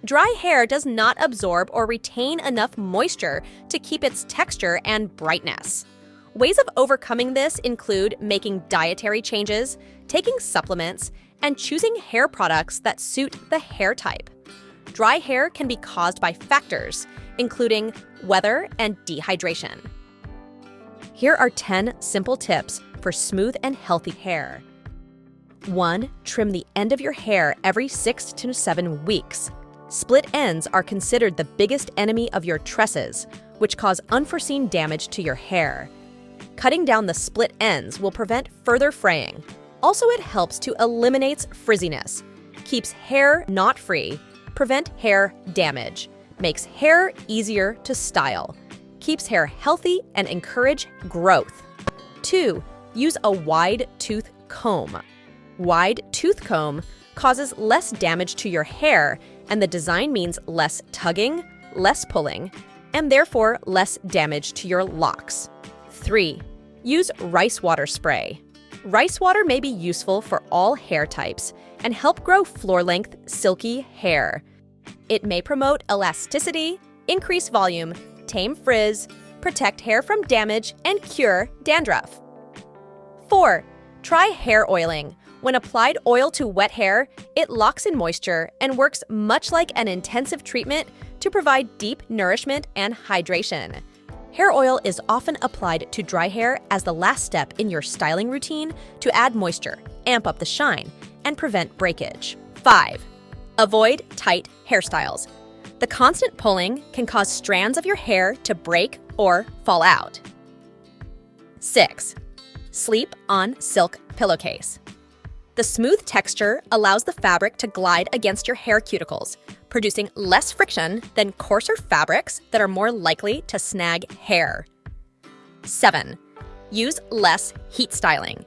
Dry hair does not absorb or retain enough moisture to keep its texture and brightness. Ways of overcoming this include making dietary changes, taking supplements, and choosing hair products that suit the hair type. Dry hair can be caused by factors, including weather and dehydration. Here are 10 simple tips for smooth and healthy hair. 1. Trim the end of your hair every 6 to 7 weeks. Split ends are considered the biggest enemy of your tresses, which cause unforeseen damage to your hair. Cutting down the split ends will prevent further fraying. Also, it helps to eliminate frizziness, keeps hair knot-free, prevent hair damage, makes hair easier to style, keeps hair healthy, and encourage growth. 2. Use a wide tooth comb. Wide tooth comb causes less damage to your hair, and the design means less tugging, less pulling, and therefore less damage to your locks. 3. Use rice water spray. Rice water may be useful for all hair types and help grow floor-length, silky hair. It may promote elasticity, increase volume, tame frizz, protect hair from damage, and cure dandruff. 4. Try hair oiling. When applied oil to wet hair, it locks in moisture and works much like an intensive treatment to provide deep nourishment and hydration. Hair oil is often applied to dry hair as the last step in your styling routine to add moisture, amp up the shine, and prevent breakage. 5. Avoid tight hairstyles. The constant pulling can cause strands of your hair to break or fall out. 6. Sleep on silk pillowcase. The smooth texture allows the fabric to glide against your hair cuticles, producing less friction than coarser fabrics that are more likely to snag hair. 7. Use less heat styling.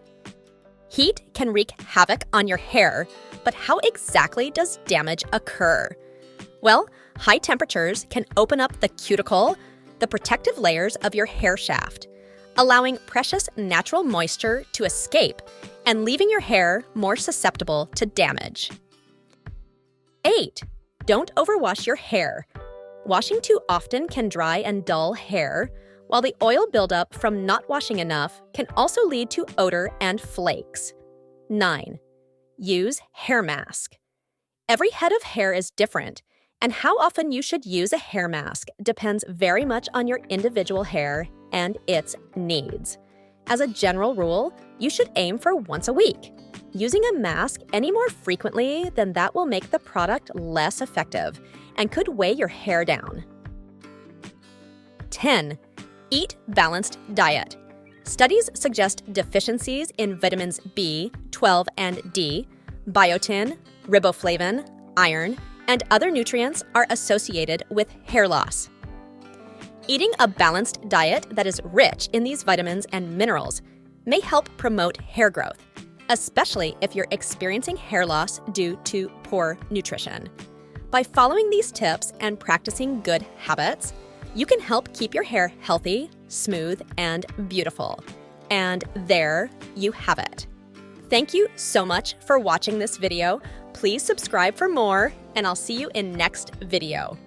Heat can wreak havoc on your hair, but how exactly does damage occur? Well, high temperatures can open up the cuticle, the protective layers of your hair shaft, allowing precious natural moisture to escape and leaving your hair more susceptible to damage. 8. Don't overwash your hair. Washing too often can dry and dull hair, while the oil buildup from not washing enough can also lead to odor and flakes. 9. Use hair mask. Every head of hair is different, and how often you should use a hair mask depends very much on your individual hair and its needs. As a general rule, you should aim for once a week. Using a mask any more frequently than that will make the product less effective and could weigh your hair down. 10. Eat balanced diet. Studies suggest deficiencies in vitamins B, 12, and D, biotin, riboflavin, iron, and other nutrients are associated with hair loss. Eating a balanced diet that is rich in these vitamins and minerals may help promote hair growth, especially if you're experiencing hair loss due to poor nutrition. By following these tips and practicing good habits, you can help keep your hair healthy, smooth, and beautiful. And there you have it. Thank you so much for watching this video. Please subscribe for more, and I'll see you in next video.